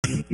El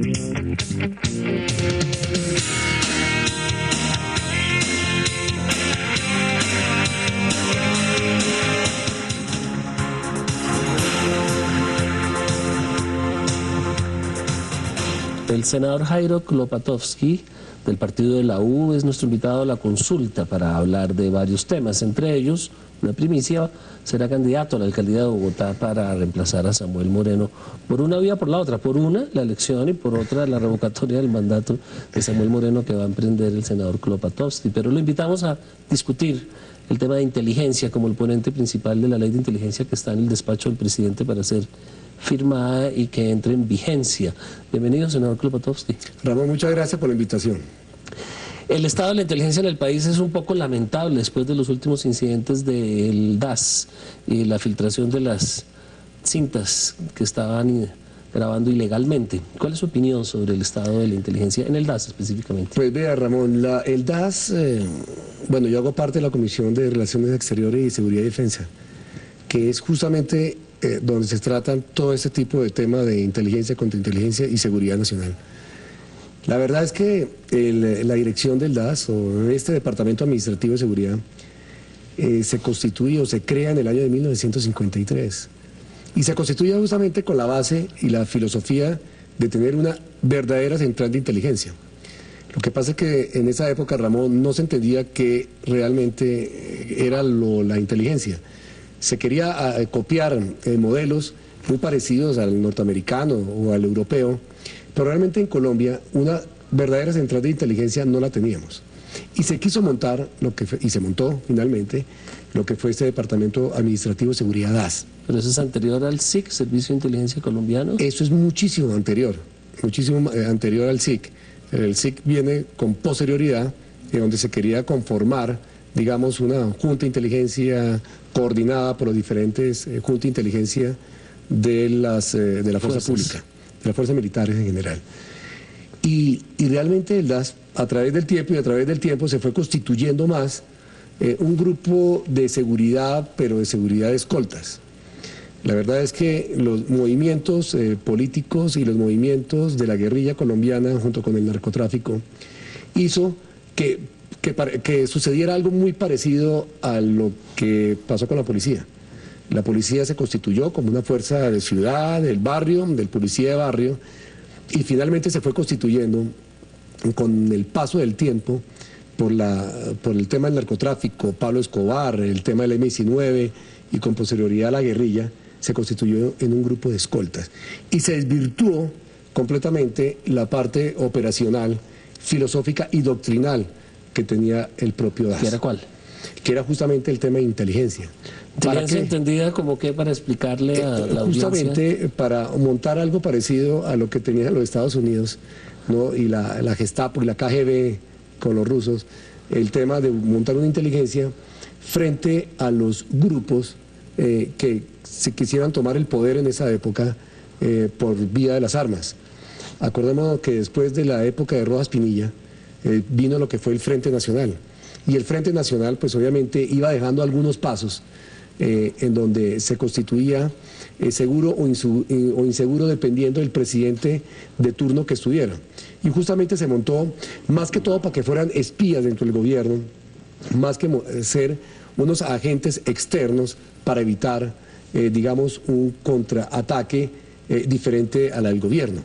senador Jairo Klopatowski, del partido de la U, es nuestro invitado a la consulta para hablar de varios temas, entre ellos, una primicia, será candidato a la alcaldía de Bogotá para reemplazar a Samuel Moreno por una vía o por la otra, por una la elección y por otra la revocatoria del mandato de Samuel Moreno que va a emprender el senador Klopatowski. Pero lo invitamos a discutir el tema de inteligencia como el ponente principal de la ley de inteligencia que está en el despacho del presidente para ser firmada y que entre en vigencia. Bienvenido, senador Klopatowski. Ramón, muchas gracias por la invitación. El estado de la inteligencia en el país es un poco lamentable después de los últimos incidentes del DAS y la filtración de las cintas que estaban grabando ilegalmente. ¿Cuál es su opinión sobre el estado de la inteligencia en el DAS específicamente? Pues vea, Ramón, el DAS, bueno, yo hago parte de la Comisión de Relaciones Exteriores y Seguridad y Defensa, que es justamente donde se tratan todo ese tipo de temas de inteligencia, contrainteligencia y seguridad nacional. La verdad es que la dirección del DAS, o este Departamento Administrativo de Seguridad, se constituye o se crea en el año de 1953. Y se constituye justamente con la base y la filosofía de tener una verdadera central de inteligencia. Lo que pasa es que en esa época, Ramón, no se entendía que realmente era la inteligencia. Se quería copiar modelos muy parecidos al norteamericano o al europeo, pero realmente en Colombia una verdadera central de inteligencia no la teníamos. Y se quiso montar, y se montó finalmente, lo que fue este Departamento Administrativo de Seguridad DAS. ¿Pero eso es anterior al SIC, Servicio de Inteligencia Colombiano? Eso es muchísimo anterior al SIC. El SIC viene con posterioridad, donde se quería conformar, digamos, una junta de inteligencia coordinada por los diferentes juntas de inteligencia de la fuerza pública, de las fuerzas militares en general. Y realmente el DAS, a través del tiempo se fue constituyendo más un grupo de seguridad, pero de seguridad de escoltas. La verdad es que los movimientos políticos y los movimientos de la guerrilla colombiana junto con el narcotráfico hizo que sucediera algo muy parecido a lo que pasó con la policía. La policía se constituyó como una fuerza de ciudad, del barrio, del policía de barrio, y finalmente se fue constituyendo con el paso del tiempo por el tema del narcotráfico, Pablo Escobar, el tema del M-19 y con posterioridad la guerrilla, se constituyó en un grupo de escoltas. Y se desvirtuó completamente la parte operacional, filosófica y doctrinal que tenía el propio DAS. ¿Qué era cuál? Que era justamente el tema de inteligencia. ¿Inteligencia entendida como qué para explicarle a la audiencia? Justamente para montar algo parecido a lo que tenían los Estados Unidos, ¿no? Y la Gestapo y la KGB con los rusos, el tema de montar una inteligencia frente a los grupos que se quisieran tomar el poder en esa época por vía de las armas. Acordémonos que después de la época de Rojas Pinilla vino lo que fue el Frente Nacional. Y el Frente Nacional, pues obviamente iba dejando algunos pasos en donde se constituía seguro o inseguro dependiendo del presidente de turno que estuviera. Y justamente se montó, más que todo para que fueran espías dentro del gobierno, más que ser unos agentes externos para evitar, digamos, un contraataque diferente a la del gobierno,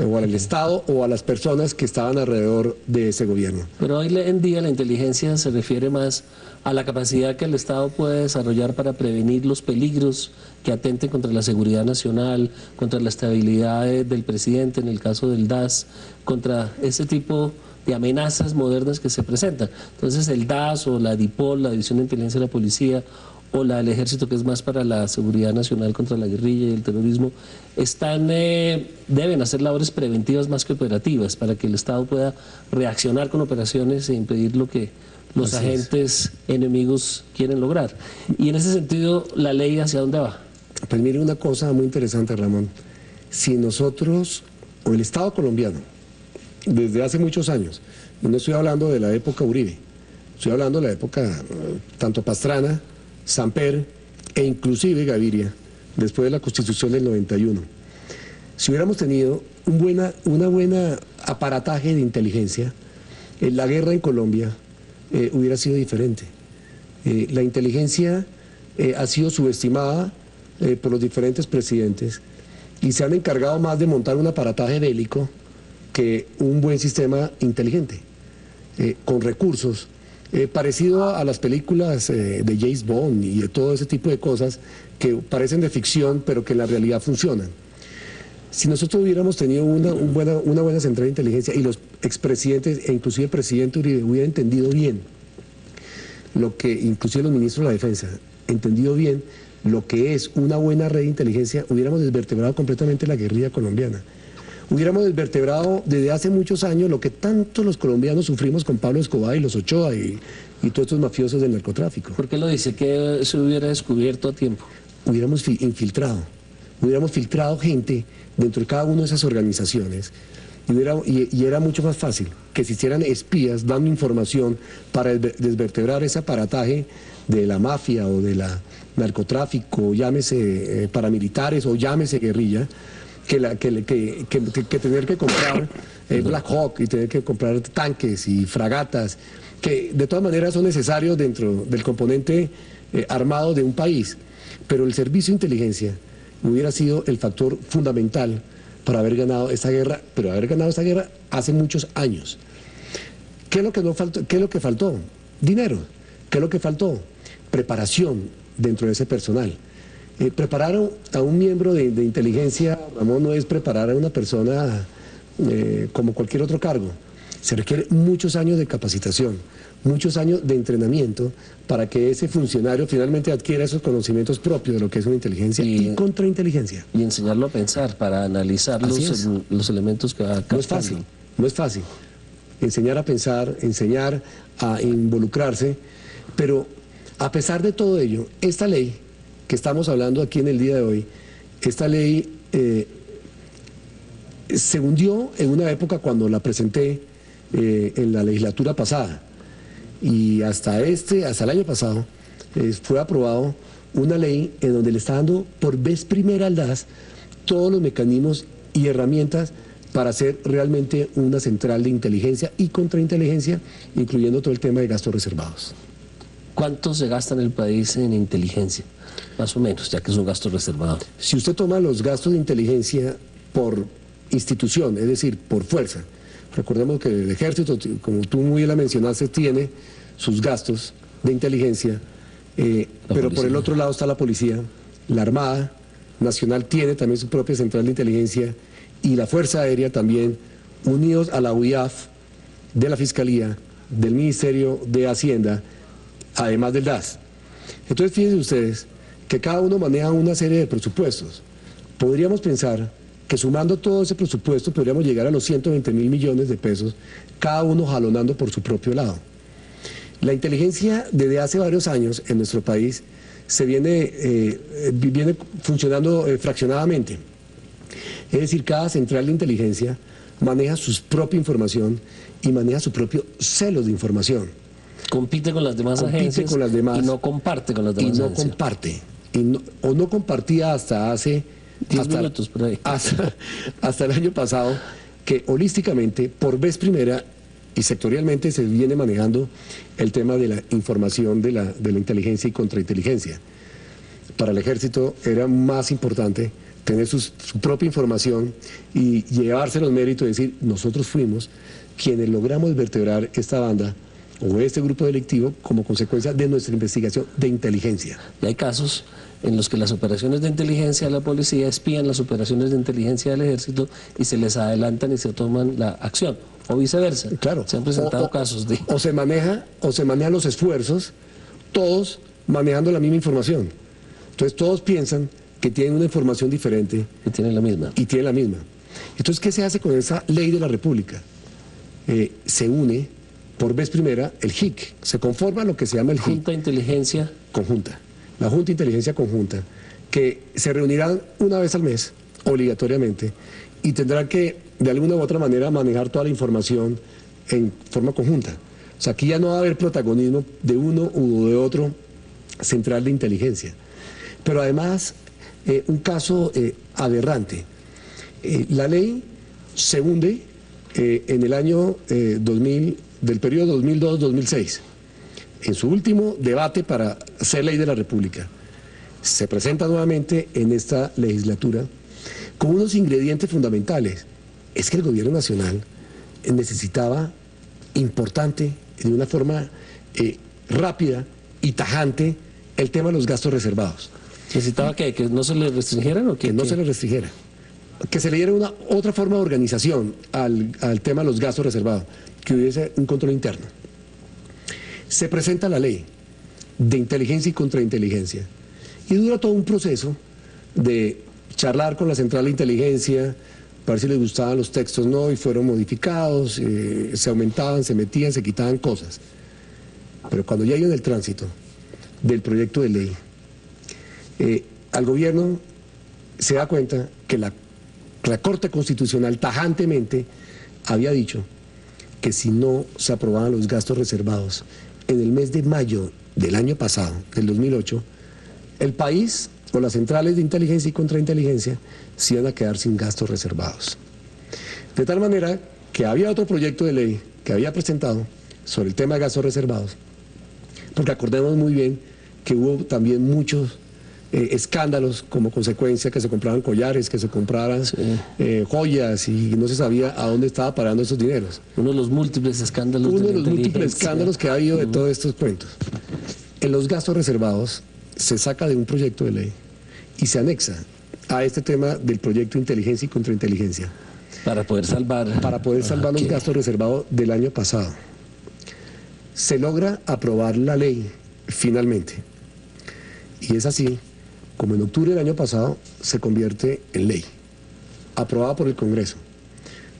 o al Estado o a las personas que estaban alrededor de ese gobierno. Pero hoy en día la inteligencia se refiere más a la capacidad que el Estado puede desarrollar para prevenir los peligros que atenten contra la seguridad nacional, contra la estabilidad del presidente, en el caso del DAS, contra ese tipo de amenazas modernas que se presentan. Entonces el DAS o la DIPOL, la División de Inteligencia de la Policía, o la del Ejército, que es más para la seguridad nacional contra la guerrilla y el terrorismo, deben hacer labores preventivas más que operativas, para que el Estado pueda reaccionar con operaciones e impedir lo que los agentes enemigos quieren lograr. Y en ese sentido, ¿la ley hacia dónde va? Pues mire una cosa muy interesante, Ramón. Si nosotros, o el Estado colombiano, desde hace muchos años, no estoy hablando de la época Uribe, estoy hablando de la época tanto Pastrana, Samper e inclusive Gaviria, después de la Constitución del 91. Si hubiéramos tenido una buena aparataje de inteligencia, la guerra en Colombia hubiera sido diferente. La inteligencia ha sido subestimada por los diferentes presidentes y se han encargado más de montar un aparataje bélico que un buen sistema inteligente, con recursos, parecido a las películas de James Bond y de todo ese tipo de cosas que parecen de ficción pero que en la realidad funcionan. Si nosotros hubiéramos tenido una buena central de inteligencia y los expresidentes e inclusive el presidente Uribe hubiera entendido bien lo que, inclusive los ministros de la Defensa, entendido bien lo que es una buena red de inteligencia, hubiéramos desvertebrado completamente la guerrilla colombiana. Hubiéramos desvertebrado desde hace muchos años lo que tanto los colombianos sufrimos con Pablo Escobar y los Ochoa y todos estos mafiosos del narcotráfico. ¿Por qué lo dice? ¿Que se hubiera descubierto a tiempo? Hubiéramos filtrado gente dentro de cada una de esas organizaciones y era mucho más fácil que se hicieran espías dando información para desvertebrar ese aparataje de la mafia o de la narcotráfico, llámese paramilitares o llámese guerrilla, que tener que comprar Black Hawk y tener que comprar tanques y fragatas, que de todas maneras son necesarios dentro del componente armado de un país. Pero el servicio de inteligencia hubiera sido el factor fundamental para haber ganado esta guerra, pero haber ganado esta guerra hace muchos años. ¿Qué es lo que no faltó? ¿Qué es lo que faltó? Dinero. ¿Qué es lo que faltó? Preparación dentro de ese personal. Preparar a un miembro de inteligencia, Ramón, no es preparar a una persona como cualquier otro cargo. Se requiere muchos años de capacitación, muchos años de entrenamiento para que ese funcionario finalmente adquiera esos conocimientos propios de lo que es una inteligencia y contrainteligencia. Y enseñarlo a pensar para analizar los elementos que va captando. No es fácil. Enseñar a pensar, enseñar a involucrarse, pero a pesar de todo ello, esta ley que estamos hablando aquí en el día de hoy, esta ley se hundió en una época cuando la presenté en la legislatura pasada y hasta el año pasado fue aprobado una ley en donde le está dando por vez primera al DAS todos los mecanismos y herramientas para hacer realmente una central de inteligencia y contrainteligencia, incluyendo todo el tema de gastos reservados. ¿Cuánto se gasta en el país en inteligencia? Más o menos, ya que es un gasto reservado. Si usted toma los gastos de inteligencia por institución, es decir, por fuerza, recordemos que el ejército, como tú muy bien la mencionaste, tiene sus gastos de inteligencia, pero por el otro lado está la policía, la Armada Nacional tiene también su propia central de inteligencia y la Fuerza Aérea también, unidos a la UIAF, de la Fiscalía, del Ministerio de Hacienda, además del DAS. Entonces fíjense ustedes que cada uno maneja una serie de presupuestos. Podríamos pensar que sumando todo ese presupuesto podríamos llegar a los 120.000 millones de pesos, cada uno jalonando por su propio lado. La inteligencia desde hace varios años en nuestro país se viene funcionando fraccionadamente. Es decir, cada central de inteligencia maneja su propia información y maneja su propio celo de información. Compite con las demás agencias con las demás, y no comparte con las demás agencias. Y no comparte. O no compartía hasta hace 10 minutos por ahí. Hasta el año pasado, que holísticamente, por vez primera y sectorialmente se viene manejando el tema de la información de la inteligencia y contrainteligencia. Para el ejército era más importante tener su propia información y llevarse los méritos y decir, nosotros fuimos quienes logramos vertebrar esta banda o este grupo delictivo como consecuencia de nuestra investigación de inteligencia. Y hay casos en los que las operaciones de inteligencia de la policía espían las operaciones de inteligencia del ejército y se les adelantan y se toman la acción, o viceversa. Claro. Se han presentado casos de... O se manejan los esfuerzos, todos manejando la misma información. Entonces todos piensan que tienen una información diferente. Y tienen la misma. Y tienen la misma. Entonces, ¿qué se hace con esa ley de la República? Se une por vez primera el JIC, se conforma lo que se llama el JIC. Junta de Inteligencia Conjunta. La Junta de Inteligencia Conjunta, que se reunirán una vez al mes, obligatoriamente, y tendrán que, de alguna u otra manera, manejar toda la información en forma conjunta. O sea, aquí ya no va a haber protagonismo de uno u de otro central de inteligencia. Pero además, un caso aberrante. La ley se hunde en el año 2000, del periodo 2002-2006, en su último debate para ser ley de la República. Se presenta nuevamente en esta legislatura con unos ingredientes fundamentales. Es que el gobierno nacional necesitaba importante, de una forma rápida y tajante, el tema de los gastos reservados. ¿Necesitaba que no se le restringieran o que no se le restringiera? Que se le diera otra forma de organización al tema de los gastos reservados, que hubiese un control interno. Se presenta la ley de inteligencia y contrainteligencia y dura todo un proceso de charlar con la central de inteligencia para ver si les gustaban los textos, no, y fueron modificados, se aumentaban, se metían, se quitaban cosas. Pero cuando ya hay en el tránsito del proyecto de ley, al gobierno se da cuenta que la Corte Constitucional tajantemente había dicho que si no se aprobaban los gastos reservados en el mes de mayo del año pasado, del 2008, el país o las centrales de inteligencia y contrainteligencia se iban a quedar sin gastos reservados. De tal manera que había otro proyecto de ley que había presentado sobre el tema de gastos reservados, porque acordemos muy bien que hubo también muchos escándalos como consecuencia, que se compraban collares, que se compraran joyas y no se sabía a dónde estaba parando esos dineros. Uno de los múltiples escándalos que ha habido de todos estos cuentos. En los gastos reservados se saca de un proyecto de ley y se anexa a este tema del proyecto de inteligencia y contrainteligencia. Para poder salvar los gastos reservados del año pasado. Se logra aprobar la ley finalmente. Y es así como en octubre del año pasado se convierte en ley, aprobada por el Congreso,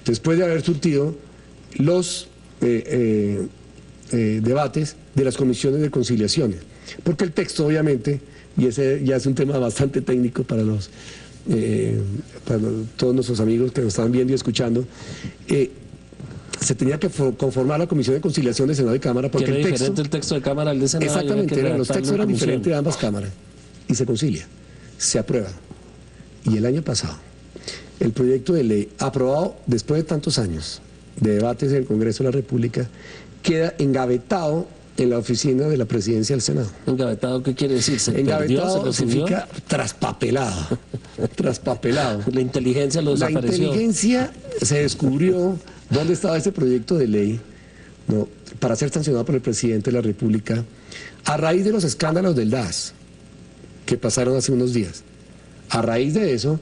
después de haber surtido los debates de las comisiones de conciliaciones, porque el texto obviamente, y ese ya es un tema bastante técnico para todos nuestros amigos que nos están viendo y escuchando, se tenía que conformar la Comisión de Conciliación de Senado y Cámara, porque el texto de Cámara al de Senado. Exactamente, los textos eran diferentes de ambas cámaras, y se concilia, se aprueba. Y el año pasado, el proyecto de ley, aprobado después de tantos años de debates en el Congreso de la República, queda engavetado en la oficina de la Presidencia del Senado. ¿Engavetado qué quiere decir? Engavetado significa traspapelado. Traspapelado. La inteligencia lo desapareció. La inteligencia se descubrió dónde estaba ese proyecto de ley, ¿no?, para ser sancionado por el presidente de la República a raíz de los escándalos del DAS que pasaron hace unos días. A raíz de eso,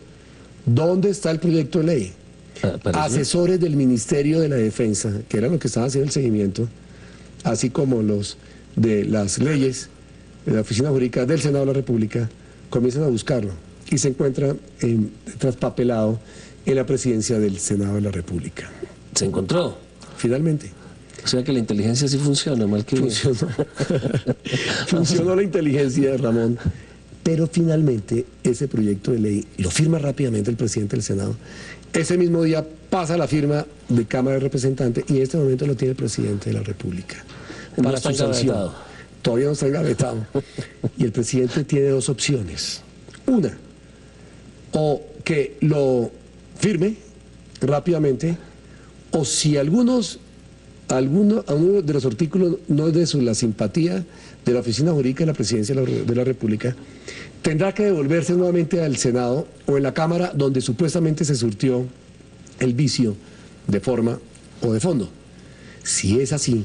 ¿dónde está el proyecto de ley? Asesores del Ministerio de la Defensa, que eran los que estaban haciendo el seguimiento, así como los de las leyes de la Oficina Jurídica del Senado de la República, comienzan a buscarlo y se encuentra traspapelado en la presidencia del Senado de la República. ¿Se encontró? Finalmente. O sea que la inteligencia sí funciona, mal que funcionó. Funcionó la inteligencia, Ramón. Pero finalmente ese proyecto de ley lo firma rápidamente el presidente del Senado. Ese mismo día pasa la firma de Cámara de Representantes y en este momento lo tiene el presidente de la República. No está engavetado. Todavía no está engavetado. Y el presidente tiene dos opciones. Una, o que lo firme rápidamente, o si alguno de los artículos no es de la simpatía de la Oficina Jurídica de la Presidencia de la República, tendrá que devolverse nuevamente al Senado o en la Cámara donde supuestamente se surtió el vicio de forma o de fondo. Si es así,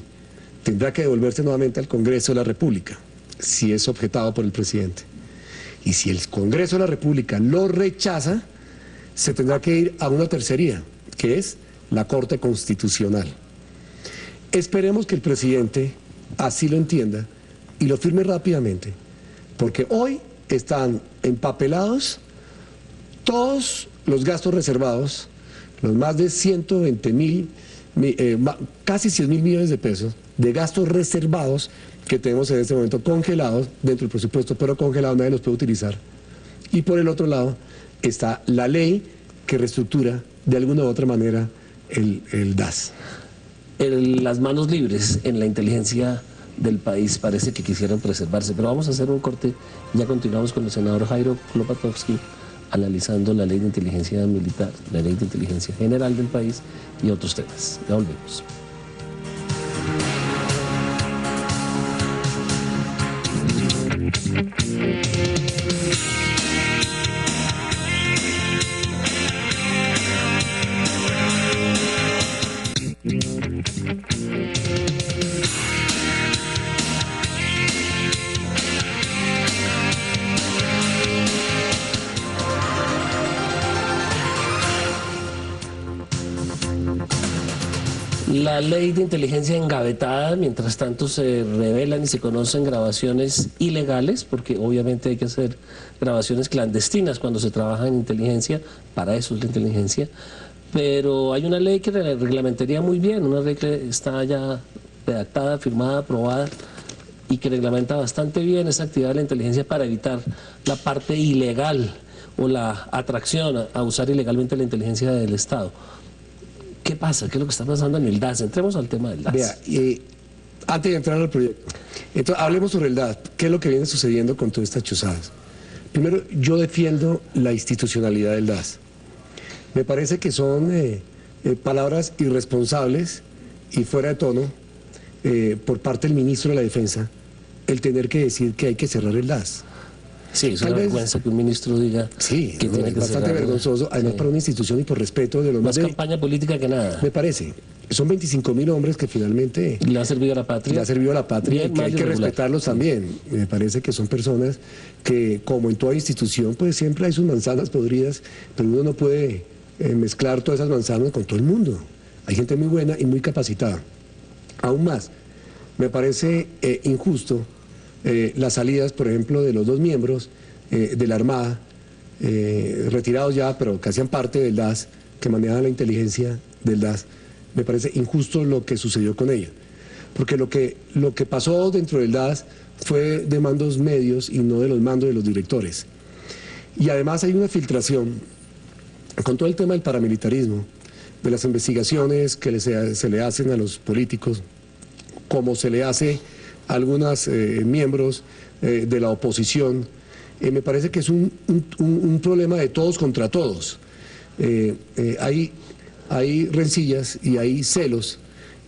tendrá que devolverse nuevamente al Congreso de la República, si es objetado por el presidente. Y si el Congreso de la República lo rechaza, se tendrá que ir a una tercería, que es la Corte Constitucional. Esperemos que el presidente así lo entienda y lo firme rápidamente, porque hoy están empapelados todos los gastos reservados, los más de 120.000, casi 100.000 millones de pesos de gastos reservados que tenemos en este momento congelados dentro del presupuesto, pero congelados, nadie los puede utilizar. Y por el otro lado está la ley que reestructura de alguna u otra manera el DAS. Las manos libres en la inteligencia del país parece que quisieran preservarse, pero vamos a hacer un corte, ya continuamos con el senador Jairo Klopatowski analizando la ley de inteligencia militar, la ley de inteligencia general del país y otros temas. Ya volvemos. La ley de inteligencia engavetada, mientras tanto se revelan y se conocen grabaciones ilegales, porque obviamente hay que hacer grabaciones clandestinas cuando se trabaja en inteligencia, para eso es la inteligencia, pero hay una ley que reglamentaría muy bien, una ley que está ya redactada, firmada, aprobada, y que reglamenta bastante bien esa actividad de la inteligencia para evitar la parte ilegal o la atracción a usar ilegalmente la inteligencia del Estado. ¿Qué pasa? ¿Qué es lo que está pasando en el DAS? Entremos al tema del DAS. Vea, antes de entrar al proyecto, entonces, hablemos sobre el DAS. ¿Qué es lo que viene sucediendo con todas estas chuzadas? Primero, yo defiendo la institucionalidad del DAS. Me parece que son palabras irresponsables y fuera de tono por parte del ministro de la Defensa el tener que decir que hay que cerrar el DAS. Sí, es una vergüenza que un ministro diga sí, que tiene es que bastante cerrar, vergonzoso, además para una institución y por respeto de los más campaña política que nada. Me parece. Son 25.000 hombres que finalmente le ha servido a la patria. Le ha servido a la patria, bien, y que hay que respetarlos también. Me parece que son personas que, como en toda institución, pues siempre hay sus manzanas podridas, pero uno no puede mezclar todas esas manzanas con todo el mundo. Hay gente muy buena y muy capacitada. Aún más, me parece injusto las salidas, por ejemplo, de los dos miembros de la Armada, retirados ya, pero que hacían parte del DAS, que manejaban la inteligencia del DAS. Me parece injusto lo que sucedió con ella, porque lo que pasó dentro del DAS fue de mandos medios y no de los mandos de los directores. Y además hay una filtración con todo el tema del paramilitarismo, de las investigaciones que se le hacen a los políticos, como se le hace a algunos miembros de la oposición. Me parece que es un problema de todos contra todos. Hay rencillas y hay celos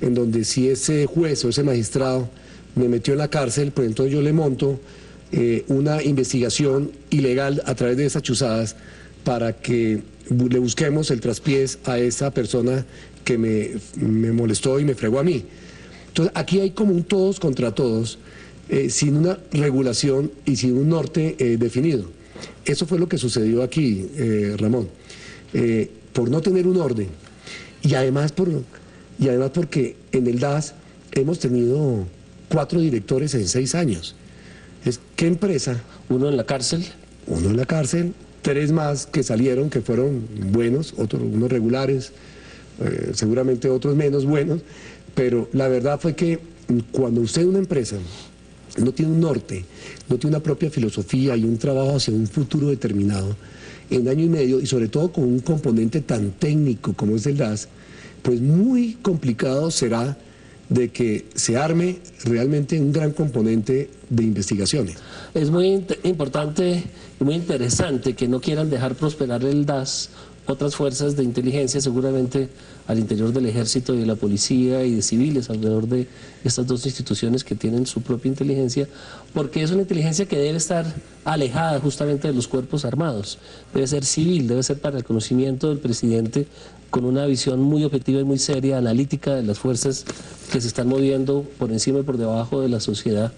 en donde si ese juez o ese magistrado me metió en la cárcel, pues entonces yo le monto una investigación ilegal a través de esas chuzadas para que le busquemos el traspiés a esa persona que me molestó y me fregó a mí. Entonces aquí hay como un todos contra todos, sin una regulación y sin un norte definido. Eso fue lo que sucedió aquí, Ramón. Por no tener un orden y además porque en el DAS hemos tenido 4 directores en 6 años. ¿Qué empresa? Uno en la cárcel. Uno en la cárcel, 3 más que salieron, que fueron buenos, unos regulares, seguramente otros menos buenos, pero la verdad fue que cuando usted una empresa no tiene un norte, no tiene una propia filosofía y un trabajo hacia un futuro determinado, en año y medio, y sobre todo con un componente tan técnico como es el DAS, pues muy complicado será de que se arme realmente un gran componente de investigaciones. Es muy importante y muy interesante que no quieran dejar prosperar el DAS otras fuerzas de inteligencia, seguramente al interior del ejército y de la policía y de civiles alrededor de estas dos instituciones que tienen su propia inteligencia, porque es una inteligencia que debe estar alejada justamente de los cuerpos armados, debe ser civil, debe ser para el conocimiento del presidente, con una visión muy objetiva y muy seria, analítica de las fuerzas que se están moviendo por encima y por debajo de la sociedad,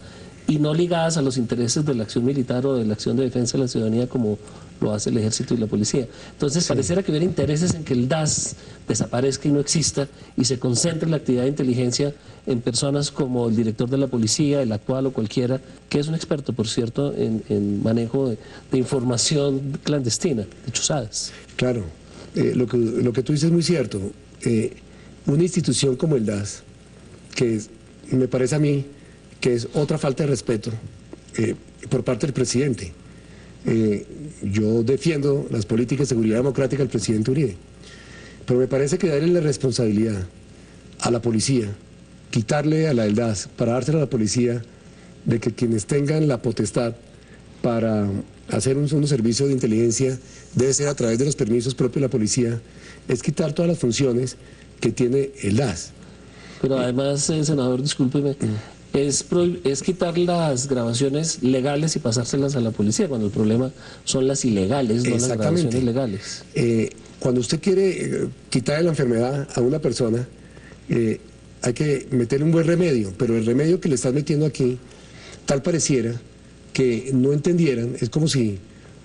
y no ligadas a los intereses de la acción militar o de la acción de defensa de la ciudadanía como lo hace el ejército y la policía. Entonces pareciera que hubiera intereses en que el DAS desaparezca y no exista y se concentre la actividad de inteligencia en personas como el director de la policía, el actual o cualquiera, que es un experto, por cierto, en manejo de información clandestina, de chuzadas. Claro, lo que tú dices es muy cierto. Una institución como el DAS, que me parece a mí que es otra falta de respeto por parte del presidente. Yo defiendo las políticas de seguridad democrática del presidente Uribe, pero me parece que darle la responsabilidad a la policía, quitarle a la del DAS para dársela a la policía, de que quienes tengan la potestad para hacer un servicio de inteligencia debe ser a través de los permisos propios de la policía, es quitar todas las funciones que tiene el DAS. Pero además, senador, discúlpeme, es quitar las grabaciones legales y pasárselas a la policía, cuando el problema son las ilegales, no las grabaciones legales. Cuando usted quiere quitarle la enfermedad a una persona, hay que meterle un buen remedio, pero el remedio que le estás metiendo aquí, tal pareciera que no entendieran, es como si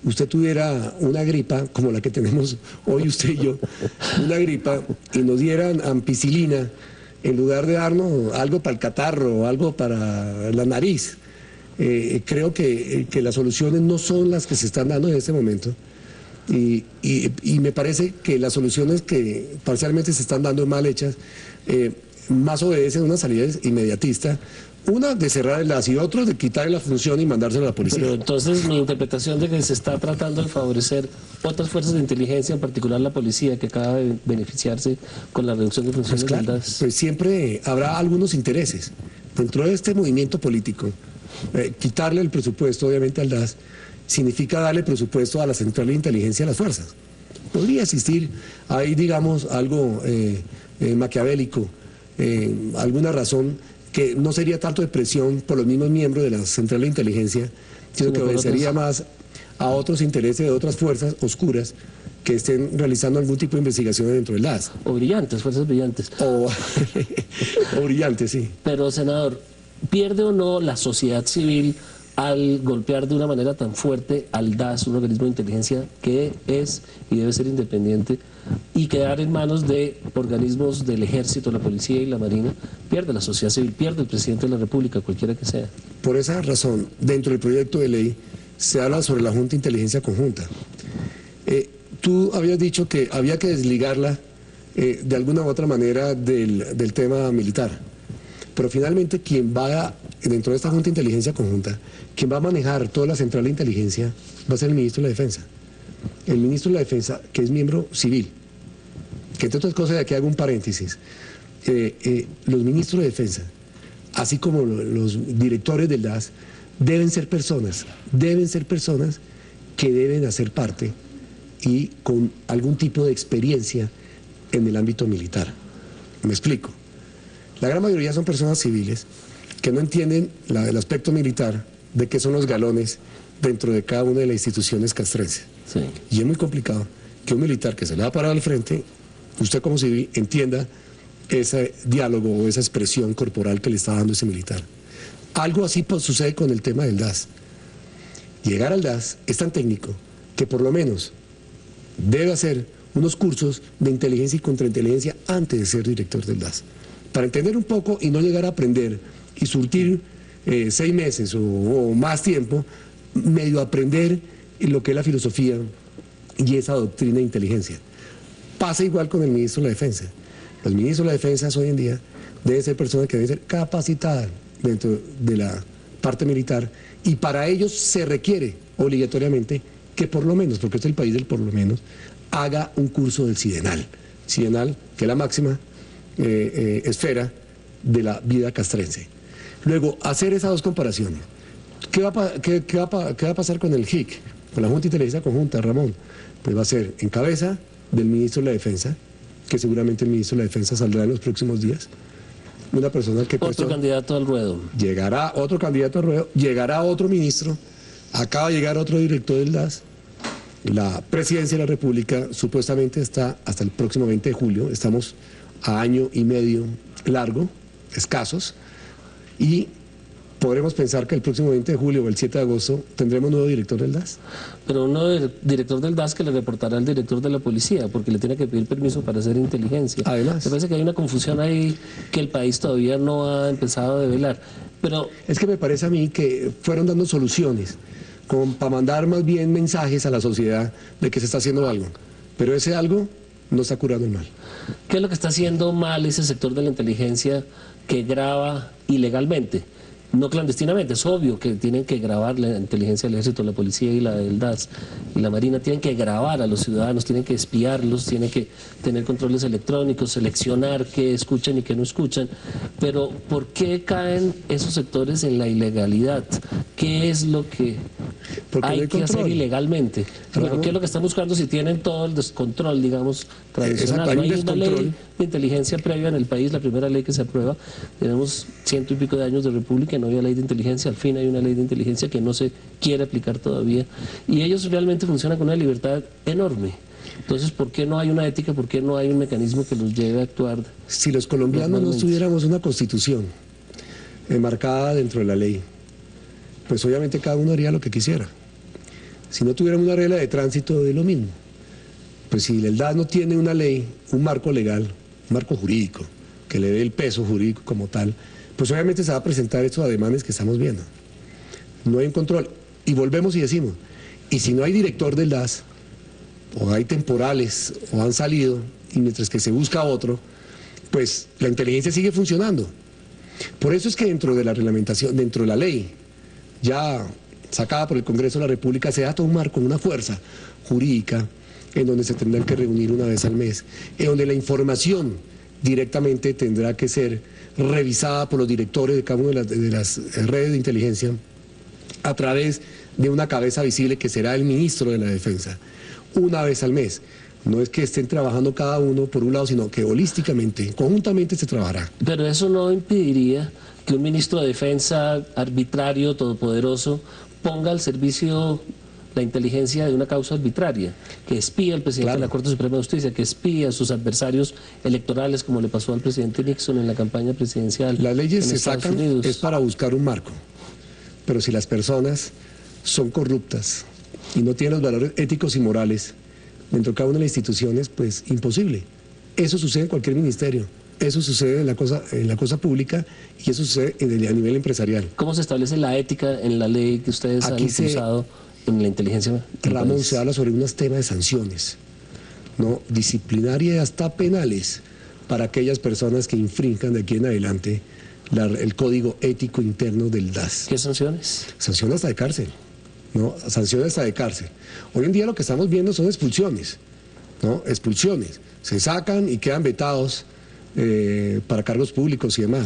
usted tuviera una gripa, como la que tenemos hoy usted y yo, una gripa, y nos dieran ampicilina, en lugar de darnos algo para el catarro o algo para la nariz. Creo que las soluciones no son las que se están dando en este momento. Y me parece que las soluciones que parcialmente se están dando mal hechas, más obedecen una salida inmediatista. Una de cerrar el DAS y otra de quitarle la función y mandársela a la policía. Pero entonces mi interpretación de que se está tratando de favorecer otras fuerzas de inteligencia, en particular la policía, que acaba de beneficiarse con la reducción de funciones del DAS. Pues siempre habrá algunos intereses. Dentro de este movimiento político, quitarle el presupuesto obviamente al DAS significa darle presupuesto a la central de inteligencia de las fuerzas. Podría existir ahí, digamos, algo maquiavélico, alguna razón que no sería tanto de presión por los mismos miembros de la central de inteligencia, sino que obedecería más a otros intereses de otras fuerzas oscuras que estén realizando algún tipo de investigaciones dentro del DAS. O brillantes, fuerzas brillantes. O brillantes, sí. Pero, senador, ¿pierde o no la sociedad civil al golpear de una manera tan fuerte al DAS, un organismo de inteligencia que es y debe ser independiente, y quedar en manos de organismos del Ejército, la Policía y la Marina? Pierde la sociedad civil, pierde el presidente de la República, cualquiera que sea. Por esa razón, dentro del proyecto de ley se habla sobre la Junta de Inteligencia Conjunta. Tú habías dicho que había que desligarla de alguna u otra manera del tema militar, pero finalmente quien va dentro de esta Junta de Inteligencia Conjunta, quien va a manejar toda la central de inteligencia va a ser el ministro de la Defensa. El ministro de la Defensa, que es miembro civil, que entre otras cosas, aquí hago un paréntesis, los ministros de Defensa, así como los directores del DAS, deben ser personas que deben hacer parte y con algún tipo de experiencia en el ámbito militar. Me explico. La gran mayoría son personas civiles que no entienden el aspecto militar de qué son los galones dentro de cada una de las instituciones castrenses. Sí. Y es muy complicado que un militar que se le va a parar al frente, usted como civil entienda ese diálogo o esa expresión corporal que le está dando ese militar. Algo así sucede con el tema del DAS. Llegar al DAS es tan técnico que por lo menos debe hacer unos cursos de inteligencia y contrainteligencia antes de ser director del DAS, para entender un poco y no llegar a aprender y surtir 6 meses o más tiempo, medio aprender lo que es la filosofía y esa doctrina de inteligencia. Pasa igual con el ministro de la Defensa. Los ministros de la Defensa hoy en día deben ser personas que deben ser capacitadas dentro de la parte militar, y para ellos se requiere obligatoriamente que por lo menos, porque este es el país del por lo menos, haga un curso del CIDENAL. CIDENAL, que es la máxima esfera de la vida castrense. Luego, hacer esas dos comparaciones. ¿Qué va a pasar con el JIC, con la Junta de Inteligencia Conjunta, Ramón? Pues va a ser en cabeza del ministro de la Defensa, que seguramente el ministro de la Defensa saldrá en los próximos días. Una persona que... Otro candidato al ruedo. Llegará otro candidato al ruedo, llegará otro ministro, acaba de llegar otro director del DAS. La presidencia de la República supuestamente está hasta el próximo 20 de julio, estamos a año y medio largo, escasos, y podremos pensar que el próximo 20 de julio o el 7 de agosto tendremos nuevo director del DAS. Pero un nuevo director del DAS que le reportará al director de la policía, porque le tiene que pedir permiso para hacer inteligencia. Además. Me parece que hay una confusión ahí que el país todavía no ha empezado a develar. Pero es que me parece a mí que fueron dando soluciones, como para mandar más bien mensajes a la sociedad de que se está haciendo algo. Pero ese algo no está curando el mal. ¿Qué es lo que está haciendo mal ese sector de la inteligencia que graba ilegalmente? No clandestinamente, es obvio que tienen que grabar la inteligencia del Ejército, la Policía y la del DAS y la Marina, tienen que grabar a los ciudadanos, tienen que espiarlos, tienen que tener controles electrónicos, seleccionar qué escuchan y qué no escuchan. Pero ¿por qué caen esos sectores en la ilegalidad? ¿Qué es lo que Porque hay no hay que hacer control. ilegalmente. Bueno, ¿qué es lo que están buscando si tienen todo el descontrol, digamos, tradicional? Exacto, hay No un hay una descontrol. ley de inteligencia previa en el país, la primera ley que se aprueba. Tenemos 100 y pico de años de república y no había ley de inteligencia. Al fin hay una ley de inteligencia que no se quiere aplicar todavía. Y ellos realmente funcionan con una libertad enorme. Entonces, ¿por qué no hay una ética? ¿Por qué no hay un mecanismo que los lleve a actuar? Si los colombianos no tuviéramos una constitución enmarcada dentro de la ley, pues obviamente cada uno haría lo que quisiera. Si no tuviéramos una regla de tránsito, de lo mismo. Pues si el DAS no tiene una ley, un marco legal, un marco jurídico, que le dé el peso jurídico como tal, pues obviamente se va a presentar estos ademanes que estamos viendo. No hay un control. Y volvemos y decimos, y si no hay director del DAS, o hay temporales, o han salido, y mientras que se busca otro, pues la inteligencia sigue funcionando. Por eso es que dentro de la reglamentación, dentro de la ley, ya sacada por el Congreso de la República, se da todo un marco, una fuerza jurídica, en donde se tendrán que reunir una vez al mes, en donde la información directamente tendrá que ser revisada por los directores de cada una de las redes de inteligencia a través de una cabeza visible que será el ministro de la Defensa, una vez al mes. No es que estén trabajando cada uno por un lado, sino que holísticamente, conjuntamente se trabajará. Pero eso no impediría que un ministro de Defensa arbitrario, todopoderoso, ponga al servicio la inteligencia de una causa arbitraria, que espía al presidente de la Corte Suprema de Justicia, que espía a sus adversarios electorales, como le pasó al presidente Nixon en la campaña presidencial. Las leyes se Estados sacan Unidos. es para buscar un marco, pero si las personas son corruptas y no tienen los valores éticos y morales dentro de cada una de las instituciones, pues imposible. Eso sucede en cualquier ministerio, eso sucede en la cosa pública y eso sucede a nivel empresarial. ¿Cómo se establece la ética en la ley que ustedes han impulsado en la inteligencia? Ramón, se habla sobre unos temas de sanciones, ¿no? Disciplinarias y hasta penales para aquellas personas que infrinjan de aquí en adelante el código ético interno del DAS. ¿Qué sanciones? Sanciones hasta de cárcel, ¿no? Sanciones hasta de cárcel. Hoy en día lo que estamos viendo son expulsiones, ¿no? Expulsiones. Se sacan y quedan vetados para cargos públicos y demás.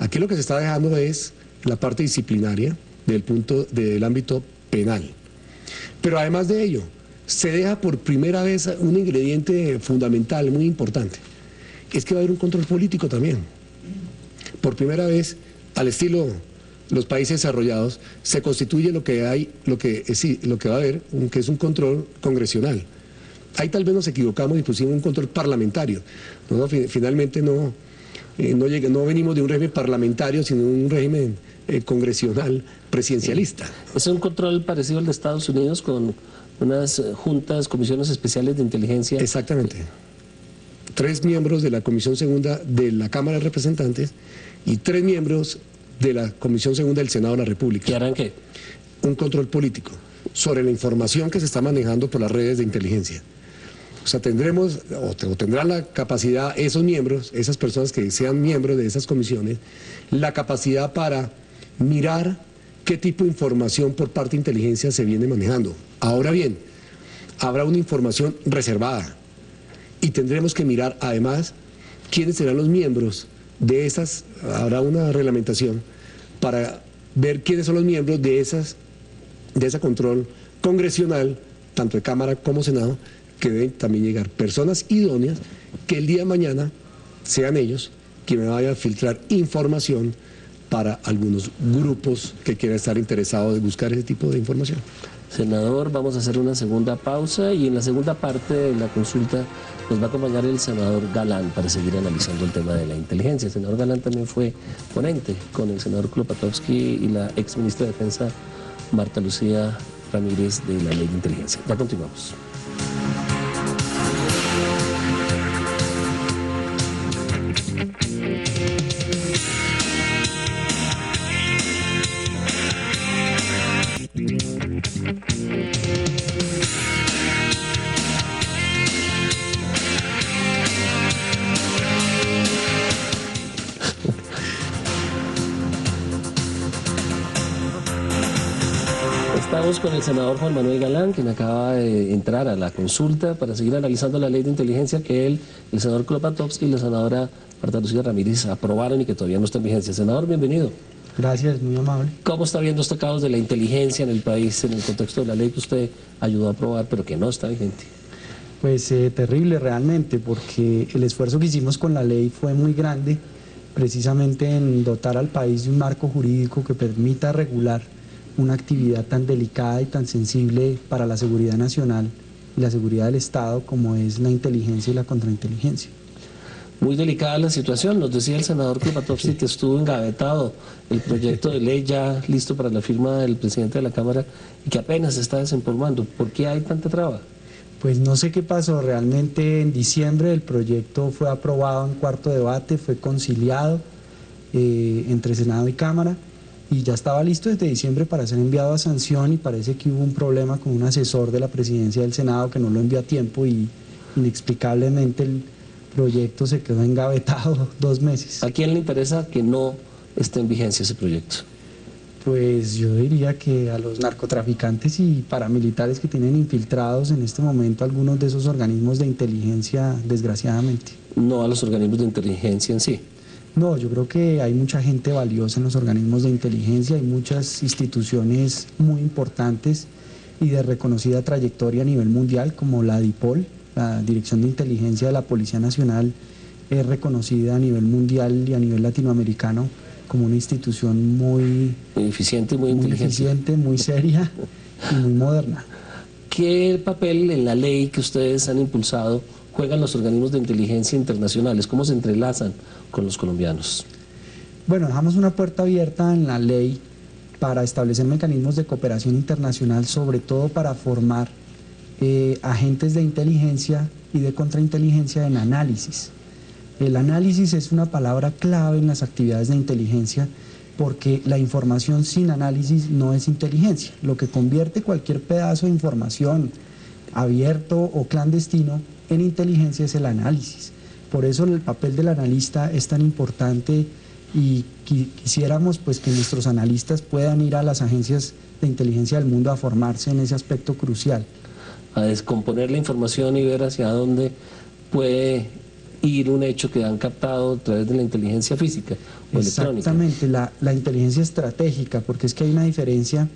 Aquí lo que se está dejando es la parte disciplinaria del ámbito penal. Pero además de ello, se deja por primera vez un ingrediente fundamental, muy importante. Es que va a haber un control político también. Por primera vez, al estilo los países desarrollados, se constituye lo que va a haber, que es un control congresional. Ahí tal vez nos equivocamos y pusimos un control parlamentario. Finalmente no venimos de un régimen parlamentario, sino de un régimen congresional presidencialista. Es un control parecido al de Estados Unidos con unas juntas, comisiones especiales de inteligencia. Exactamente. 3 miembros de la Comisión Segunda de la Cámara de Representantes y 3 miembros de la Comisión Segunda del Senado de la República. ¿Qué harán qué? Un control político sobre la información que se está manejando por las redes de inteligencia. O sea, tendrán la capacidad, esos miembros, esas personas que sean miembros de esas comisiones, la capacidad para mirar qué tipo de información por parte de inteligencia se viene manejando. Ahora bien, habrá una información reservada y tendremos que mirar además quiénes serán los miembros de esas, habrá una reglamentación para ver quiénes son los miembros de ese control congresional, tanto de Cámara como Senado, que deben también llegar personas idóneas que el día de mañana sean ellos quienes vayan a filtrar información para algunos grupos que quieran estar interesados en buscar ese tipo de información. Senador, vamos a hacer una segunda pausa y en la segunda parte de la consulta nos va a acompañar el senador Galán para seguir analizando el tema de la inteligencia. El senador Galán también fue ponente con el senador Klopatowski y la ex ministra de Defensa Marta Lucía Ramírez de la Ley de Inteligencia. Ya continuamos. Estamos con el senador Juan Manuel Galán, quien acaba de entrar a la consulta para seguir analizando la ley de inteligencia que el senador Klopatowski y la senadora Marta Lucía Ramírez aprobaron y que todavía no está en vigencia. Senador, bienvenido. Gracias, muy amable. ¿Cómo está viendo este caos de la inteligencia en el país en el contexto de la ley que usted ayudó a aprobar pero que no está vigente? Pues terrible realmente, porque el esfuerzo que hicimos con la ley fue muy grande, precisamente en dotar al país de un marco jurídico que permita regular una actividad tan delicada y tan sensible para la seguridad nacional y la seguridad del Estado como es la inteligencia y la contrainteligencia. Muy delicada la situación, nos decía el senador Kropatowski que estuvo engavetado el proyecto de ley ya listo para la firma del presidente de la Cámara y que apenas se está desempolvando. ¿Por qué hay tanta traba? Pues no sé qué pasó, realmente en diciembre el proyecto fue aprobado en cuarto debate, fue conciliado entre Senado y Cámara y ya estaba listo desde diciembre para ser enviado a sanción y parece que hubo un problema con un asesor de la presidencia del Senado que no lo envió a tiempo y inexplicablemente el proyecto se quedó engavetado 2 meses. ¿A quién le interesa que no esté en vigencia ese proyecto? Pues yo diría que a los narcotraficantes y paramilitares que tienen infiltrados en este momento algunos de esos organismos de inteligencia, desgraciadamente. No a los organismos de inteligencia en sí. No, yo creo que hay mucha gente valiosa en los organismos de inteligencia, hay muchas instituciones muy importantes y de reconocida trayectoria a nivel mundial, como la DIPOL, la Dirección de Inteligencia de la Policía Nacional, es reconocida a nivel mundial y a nivel latinoamericano como una institución muy eficiente, muy inteligente, eficiente, muy seria y muy moderna. ¿Qué papel en la ley que ustedes han impulsado juegan los organismos de inteligencia internacionales? ¿Cómo se entrelazan con los colombianos? Bueno, dejamos una puerta abierta en la ley para establecer mecanismos de cooperación internacional, sobre todo para formar agentes de inteligencia y de contrainteligencia en análisis. El análisis es una palabra clave en las actividades de inteligencia porque la información sin análisis no es inteligencia. Lo que convierte cualquier pedazo de información, abierto o clandestino, en inteligencia es el análisis. Por eso el papel del analista es tan importante y quisiéramos pues que nuestros analistas puedan ir a las agencias de inteligencia del mundo a formarse en ese aspecto crucial. A descomponer la información y ver hacia dónde puede ir un hecho que han captado a través de la inteligencia física o electrónica. Exactamente, la inteligencia estratégica, porque es que hay una diferencia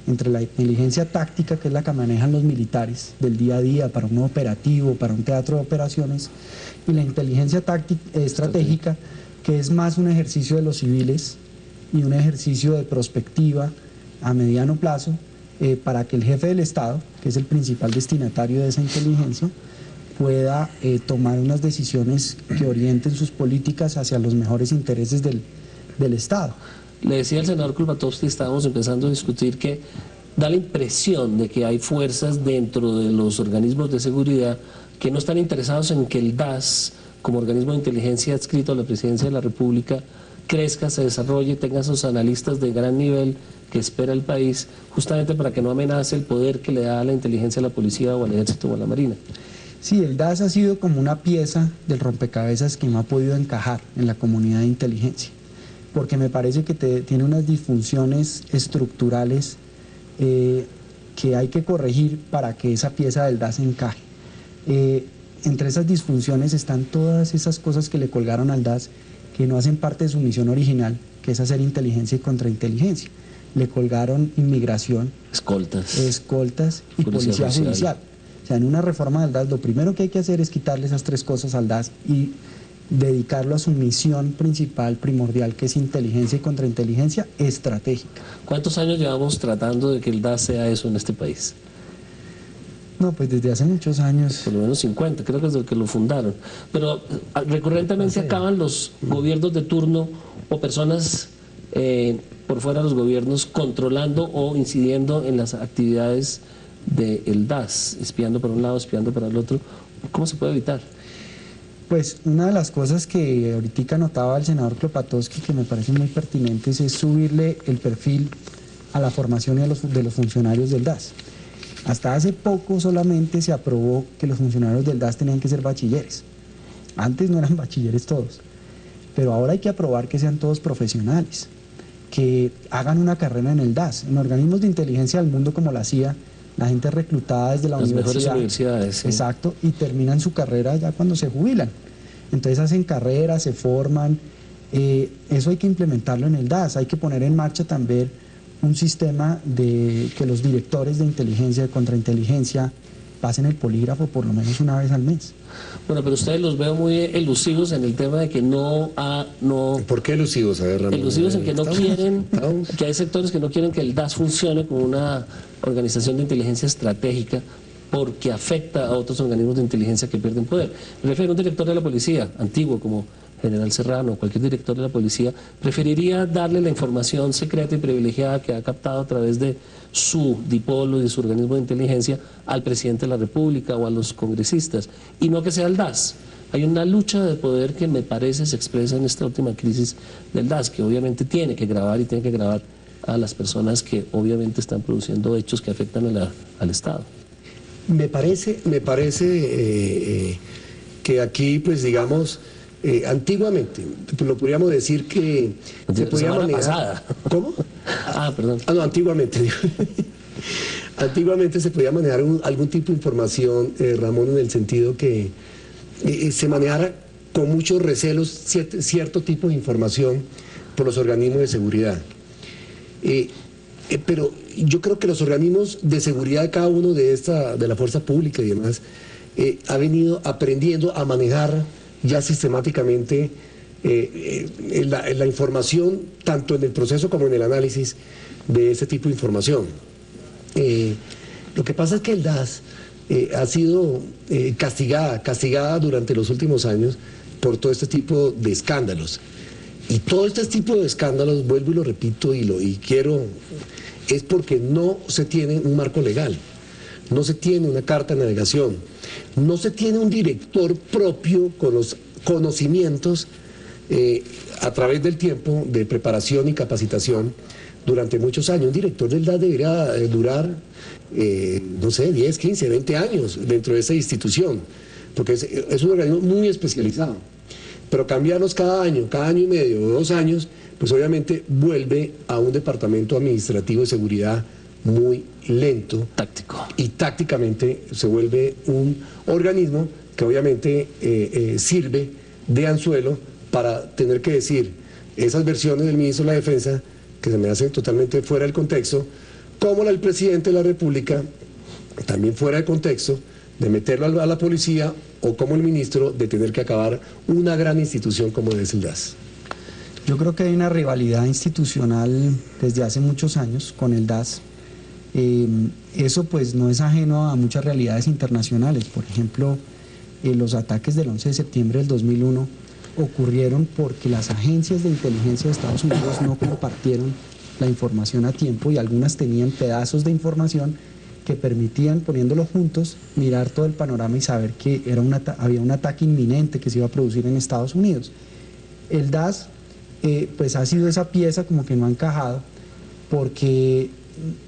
entre la inteligencia táctica, que es la que manejan los militares del día a día para un operativo, para un teatro de operaciones, y la inteligencia estratégica, que es más un ejercicio de los civiles y un ejercicio de prospectiva a mediano plazo para que el jefe del Estado, que es el principal destinatario de esa inteligencia, pueda tomar unas decisiones que orienten sus políticas hacia los mejores intereses del Estado. Le decía el senador Kropatowski, estábamos empezando a discutir que da la impresión de que hay fuerzas dentro de los organismos de seguridad que no están interesados en que el DAS, como organismo de inteligencia adscrito a la Presidencia de la República, crezca, se desarrolle, tenga sus analistas de gran nivel que espera el país, justamente para que no amenace el poder que le da la inteligencia a la policía o al ejército o a la marina. Sí, el DAS ha sido como una pieza del rompecabezas que no ha podido encajar en la comunidad de inteligencia, porque me parece que tiene unas disfunciones estructurales que hay que corregir para que esa pieza del DAS encaje. Entre esas disfunciones están todas esas cosas que le colgaron al DAS que no hacen parte de su misión original, que es hacer inteligencia y contrainteligencia. Le colgaron inmigración, escoltas y policía judicial. O sea, en una reforma del DAS, lo primero que hay que hacer es quitarle esas 3 cosas al DAS y dedicarlo a su misión principal, primordial, que es inteligencia y contrainteligencia estratégica. ¿Cuántos años llevamos tratando de que el DAS sea eso en este país? No, pues desde hace muchos años. Por lo menos 50, creo que es desde que lo fundaron. Pero recurrentemente acaban los gobiernos de turno o personas por fuera de los gobiernos controlando o incidiendo en las actividades del DAS, espiando para un lado, espiando para el otro. ¿Cómo se puede evitar? Pues una de las cosas que ahorita notaba el senador Kropatowski que me parecen muy pertinentes es subirle el perfil a la formación de los funcionarios del DAS. Hasta hace poco solamente se aprobó que los funcionarios del DAS tenían que ser bachilleres. Antes no eran bachilleres todos, pero ahora hay que aprobar que sean todos profesionales, que hagan una carrera en el DAS. En organismos de inteligencia del mundo como la CIA, la gente reclutada desde la universidad. Las mejores universidades. Sí. Exacto, y terminan su carrera ya cuando se jubilan. Entonces hacen carreras, se forman, eso hay que implementarlo en el DAS, hay que poner en marcha también un sistema de que los directores de inteligencia, de contrainteligencia, pasen el polígrafo por lo menos una vez al mes. Bueno, pero ustedes los veo muy elusivos en el tema de que no... ¿Por qué elusivos? A ver, Ramón. Elusivos en que no quieren, que hay sectores que no quieren que el DAS funcione como una organización de inteligencia estratégica porque afecta a otros organismos de inteligencia que pierden poder. Me refiero a un director de la policía, antiguo como General Serrano o cualquier director de la policía, preferiría darle la información secreta y privilegiada que ha captado a través de su dipolo y de su organismo de inteligencia al presidente de la República o a los congresistas, y no que sea el DAS. Hay una lucha de poder que me parece se expresa en esta última crisis del DAS, que obviamente tiene que grabar y tiene que grabar a las personas que obviamente están produciendo hechos que afectan al Estado. Me parece que aquí, pues digamos, antiguamente, lo podríamos decir que se podía manejar... Pasada. ¿Cómo? Perdón. No, antiguamente. Antiguamente se podía manejar algún tipo de información, Ramón, en el sentido que se manejara con muchos recelos cierto tipo de información por los organismos de seguridad. Pero yo creo que los organismos de seguridad de cada uno de la fuerza pública y demás ha venido aprendiendo a manejar ya sistemáticamente la información, tanto en el proceso como en el análisis de ese tipo de información. Lo que pasa es que el DAS ha sido castigada durante los últimos años por todo este tipo de escándalos. Y todo este tipo de escándalos, vuelvo y lo repito y quiero, es porque no se tiene un marco legal, no se tiene una carta de navegación, no se tiene un director propio con los conocimientos a través del tiempo de preparación y capacitación durante muchos años. Un director del DAS debería durar, no sé, 10, 15, 20 años dentro de esa institución, porque es un organismo muy especializado. Pero cambiarlos cada año y medio o 2 años, pues obviamente vuelve a un departamento administrativo de seguridad muy lento. Táctico. Y tácticamente se vuelve un organismo que obviamente sirve de anzuelo para tener que decir esas versiones del ministro de la Defensa que se me hacen totalmente fuera del contexto, como la del presidente de la República, también fuera de contexto, de meterlo a la policía, o como el ministro de tener que acabar una gran institución como es el DAS. Yo creo que hay una rivalidad institucional desde hace muchos años con el DAS. Eso pues no es ajeno a muchas realidades internacionales. Por ejemplo, los ataques del 11 de septiembre del 2001 ocurrieron porque las agencias de inteligencia de Estados Unidos no compartieron la información a tiempo y algunas tenían pedazos de información que permitían, poniéndolo juntos, mirar todo el panorama y saber que había un ataque inminente que se iba a producir en Estados Unidos. El DAS pues ha sido esa pieza como que no ha encajado, porque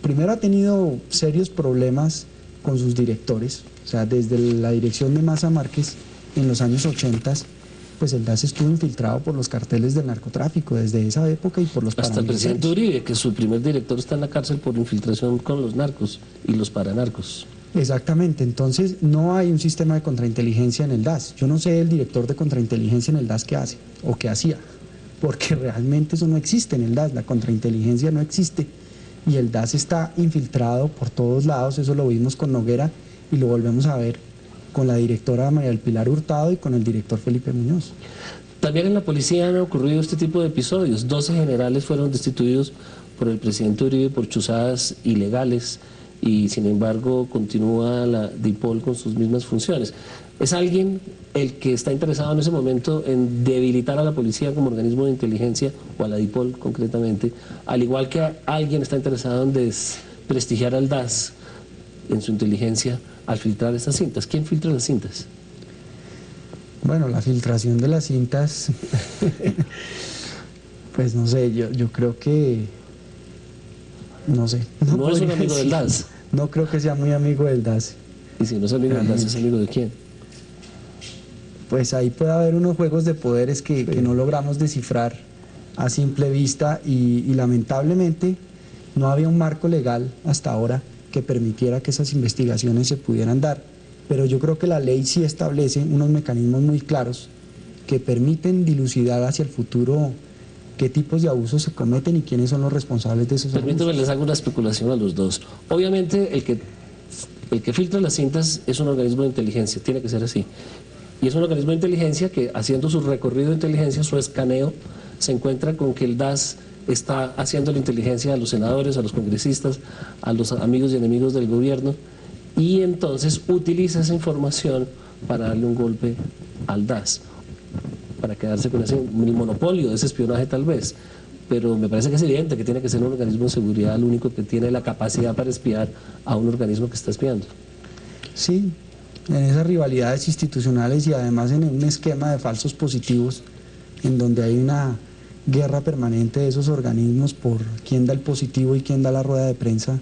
primero ha tenido serios problemas con sus directores, o sea, desde la dirección de Maza Márquez en los años 80, pues el DAS estuvo infiltrado por los carteles del narcotráfico desde esa época y por los paramilitares. Hasta el presidente Uribe, que su primer director está en la cárcel por infiltración con los narcos y los paranarcos. Exactamente, entonces no hay un sistema de contrainteligencia en el DAS. Yo no sé el director de contrainteligencia en el DAS qué hace o qué hacía, porque realmente eso no existe en el DAS, la contrainteligencia no existe y el DAS está infiltrado por todos lados. Eso lo vimos con Noguera y lo volvemos a ver con la directora María del Pilar Hurtado y con el director Felipe Muñoz. También en la policía han ocurrido este tipo de episodios. 12 generales fueron destituidos por el presidente Uribe por chuzadas ilegales y sin embargo continúa la DIPOL con sus mismas funciones. ¿Es alguien el que está interesado en ese momento en debilitar a la policía como organismo de inteligencia, o a la DIPOL concretamente, al igual que alguien está interesado en desprestigiar al DAS en su inteligencia al filtrar estas cintas? ¿Quién filtra las cintas? Bueno, la filtración de las cintas, pues no sé, yo creo que, no sé. No es un amigo del DAS. No creo que sea muy amigo del DAS. Y si no es amigo del DAS, ¿es amigo de quién? Pues ahí puede haber unos juegos de poderes que no logramos descifrar a simple vista y lamentablemente no había un marco legal hasta ahora que permitiera que esas investigaciones se pudieran dar. Pero yo creo que la ley sí establece unos mecanismos muy claros que permiten dilucidar hacia el futuro qué tipos de abusos se cometen y quiénes son los responsables de esos abusos. Permítame, les hago una especulación a los dos. Obviamente el que filtra las cintas es un organismo de inteligencia, tiene que ser así. Y es un organismo de inteligencia que, haciendo su recorrido de inteligencia, su escaneo, se encuentra con que el DAS está haciendo la inteligencia a los senadores, a los congresistas, a los amigos y enemigos del gobierno, y entonces utiliza esa información para darle un golpe al DAS, para quedarse con el monopolio de ese espionaje tal vez. Pero me parece que es evidente que tiene que ser un organismo de seguridad el único que tiene la capacidad para espiar a un organismo que está espiando. Sí, en esas rivalidades institucionales y además en un esquema de falsos positivos, en donde hay una guerra permanente de esos organismos por quién da el positivo y quién da la rueda de prensa,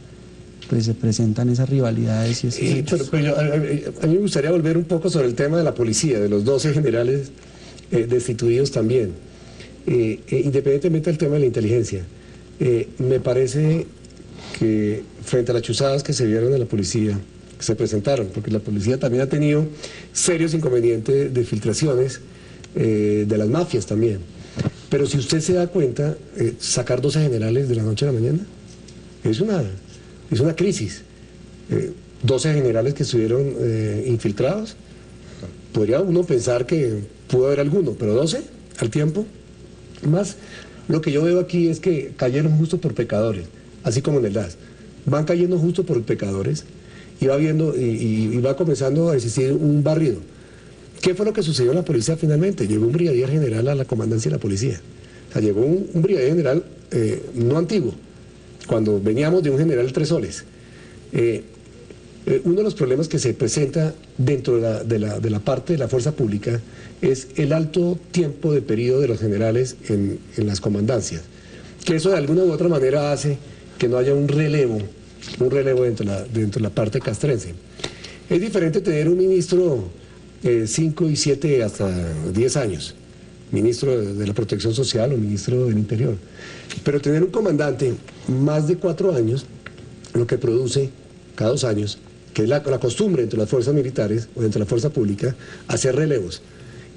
pues se presentan esas rivalidades y esos hechos. Pero a mí me gustaría volver un poco sobre el tema de la policía, de los 12 generales destituidos también, independientemente del tema de la inteligencia. Me parece que frente a las chuzadas que se vieron en la policía, que se presentaron, porque la policía también ha tenido serios inconvenientes de filtraciones de las mafias también. Pero si usted se da cuenta, sacar 12 generales de la noche a la mañana es una crisis. 12 generales que estuvieron infiltrados, podría uno pensar que pudo haber alguno, pero 12 al tiempo. Más, lo que yo veo aquí es que cayeron justo por pecadores, así como en el DAS. Van cayendo justo por pecadores y va viendo y va comenzando a existir un barrido. ¿Qué fue lo que sucedió en la policía finalmente? Llegó un brigadier general a la comandancia de la policía. O sea, llegó un brigadier general no antiguo, cuando veníamos de un general 3 soles. Uno de los problemas que se presenta dentro de la parte de la fuerza pública es el alto tiempo de periodo de los generales en las comandancias, que eso de alguna u otra manera hace que no haya un relevo dentro de la parte castrense. Es diferente tener un ministro 5 y 7 hasta 10 años, ministro de la Protección Social o ministro del Interior, pero tener un comandante más de 4 años, lo que produce cada 2 años, que es la costumbre entre las fuerzas militares o entre la fuerza pública, hacer relevos.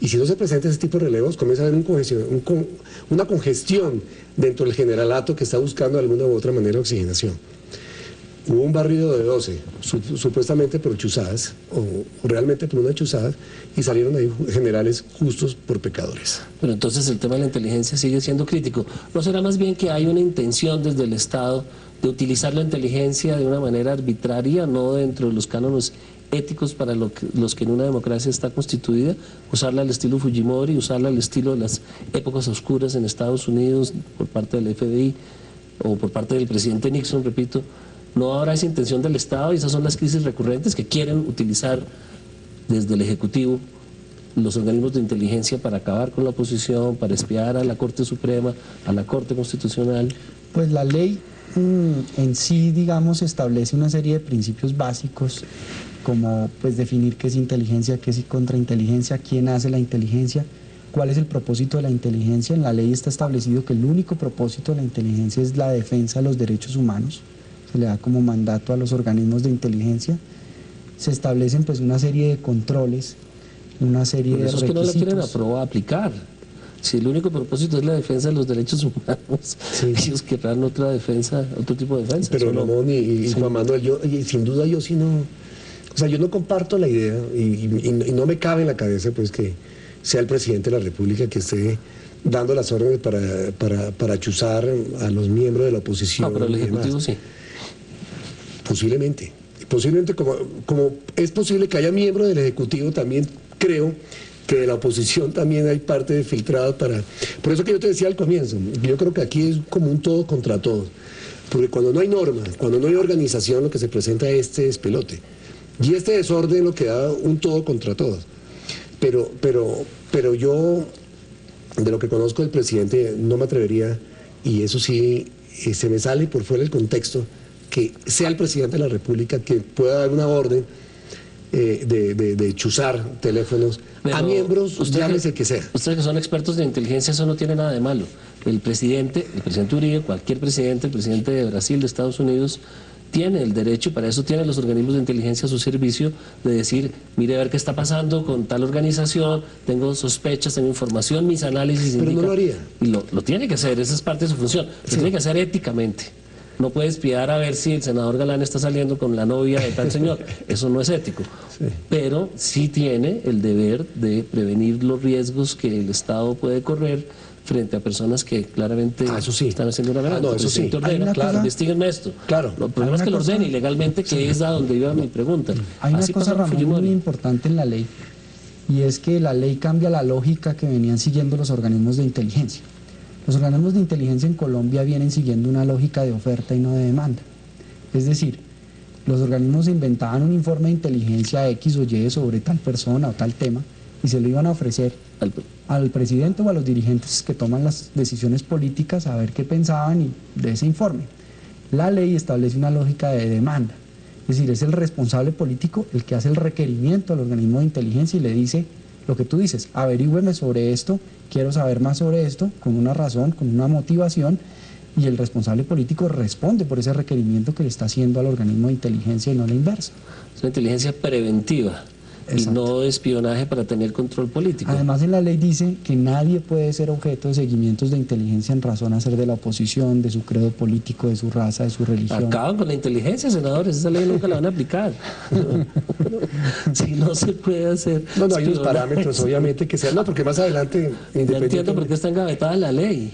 Y si no se presenta ese tipo de relevos, comienza a haber una congestión dentro del generalato que está buscando de alguna u otra manera oxigenación. Hubo un barrido de 12, supuestamente por chuzadas, o realmente por unas chuzadas, y salieron ahí generales justos por pecadores. Pero entonces el tema de la inteligencia sigue siendo crítico. ¿No será más bien que hay una intención desde el Estado de utilizar la inteligencia de una manera arbitraria, no dentro de los cánones éticos para los que en una democracia está constituida, usarla al estilo Fujimori, usarla al estilo de las épocas oscuras en Estados Unidos por parte del FBI o por parte del presidente Nixon, repito? No habrá esa intención del Estado y esas son las crisis recurrentes que quieren utilizar desde el Ejecutivo los organismos de inteligencia para acabar con la oposición, para espiar a la Corte Suprema, a la Corte Constitucional. Pues la ley en sí, digamos, establece una serie de principios básicos, como pues definir qué es inteligencia, qué es contrainteligencia, quién hace la inteligencia, cuál es el propósito de la inteligencia. En la ley está establecido que el único propósito de la inteligencia es la defensa de los derechos humanos. Se le da como mandato a los organismos de inteligencia. Se establecen pues una serie de controles, una serie de requisitos. Eso es que no la quieren aplicar. Si el único propósito es la defensa de los derechos humanos, sí, ellos querrán otra defensa, otro tipo de defensa. Pero Ramón y Juan Manuel, sin duda yo sí no, o sea, yo no comparto la idea y no me cabe en la cabeza pues que sea el presidente de la República que esté dando las órdenes para chuzar a los miembros de la oposición. No, pero el Ejecutivo sí. Posiblemente como es posible que haya miembros del Ejecutivo, también creo que de la oposición también hay parte de filtrada para... Por eso que yo te decía al comienzo, yo creo que aquí es como un todo contra todo, porque cuando no hay normas, cuando no hay organización, lo que se presenta es este despelote, y este desorden lo que da un todo contra todos. Pero yo, de lo que conozco del presidente, no me atrevería, y eso sí, se me sale por fuera del contexto, que sea el presidente de la República que pueda dar una orden de chuzar teléfonos a miembros, llámese que sea. Ustedes que son expertos de inteligencia, eso no tiene nada de malo. El presidente Uribe, cualquier presidente, el presidente de Brasil, de Estados Unidos, tiene el derecho, y para eso tienen los organismos de inteligencia a su servicio, de decir, mire a ver qué está pasando con tal organización, tengo sospechas, tengo información, mis análisis Pero indican... no lo haría. Y lo tiene que hacer, esa es parte de su función, lo tiene que hacer éticamente. No puede espiar a ver si el senador Galán está saliendo con la novia de tal señor, eso no es ético. Sí. Pero sí tiene el deber de prevenir los riesgos que el Estado puede correr frente a personas que claramente eso sí. están haciendo una verdad. No, eso sí. Ordena, claro. Investíguenme esto. Claro. El problema es que lo ordene ilegalmente, que es a donde iba mi pregunta. Hay una Así cosa, pasó con Ramón, Fujimori. muy importante en la ley, y es que la ley cambia la lógica que venían siguiendo los organismos de inteligencia. Los organismos de inteligencia en Colombia vienen siguiendo una lógica de oferta y no de demanda. Es decir, los organismos inventaban un informe de inteligencia X o Y sobre tal persona o tal tema y se lo iban a ofrecer al presidente o a los dirigentes que toman las decisiones políticas a ver qué pensaban de ese informe. La ley establece una lógica de demanda, es decir, es el responsable político el que hace el requerimiento al organismo de inteligencia y le dice lo que tú dices, averígüeme sobre esto, quiero saber más sobre esto, con una razón, con una motivación, y el responsable político responde por ese requerimiento que le está haciendo al organismo de inteligencia y no la inversa. Es una inteligencia preventiva. Exacto. Y no espionaje para tener control político. Además, en la ley dice que nadie puede ser objeto de seguimientos de inteligencia en razón a ser de la oposición, de su credo político, de su raza, de su religión. Acaban con la inteligencia, senadores, esa ley nunca la van a aplicar. Si no se puede hacer. No, hay unos espionaje. parámetros, obviamente, que sean. No, porque más adelante, Ya entiendo por qué está engavetada la ley.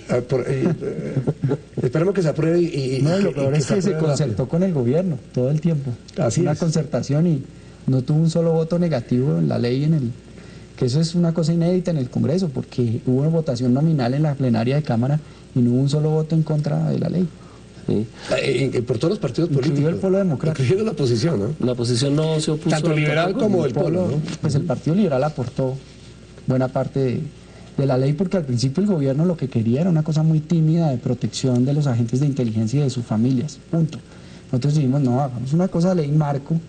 Esperemos que se apruebe No, y lo peor es que se apruebe concertó rápido. con el gobierno todo el tiempo. Así una es. concertación y no tuvo un solo voto negativo en la ley, que eso es una cosa inédita en el Congreso, porque hubo una votación nominal en la plenaria de Cámara y no hubo un solo voto en contra de la ley. Sí. Por todos los partidos Incluido políticos. el Polo Democrático. Incluido la oposición, ¿no? La oposición no se opuso. Tanto liberal tampoco. como el Polo, ¿no? Pues el Partido Liberal aportó buena parte de la ley, porque al principio el gobierno lo que quería era una cosa muy tímida de protección de los agentes de inteligencia y de sus familias, punto. Nosotros dijimos, no, hagamos una cosa de ley marco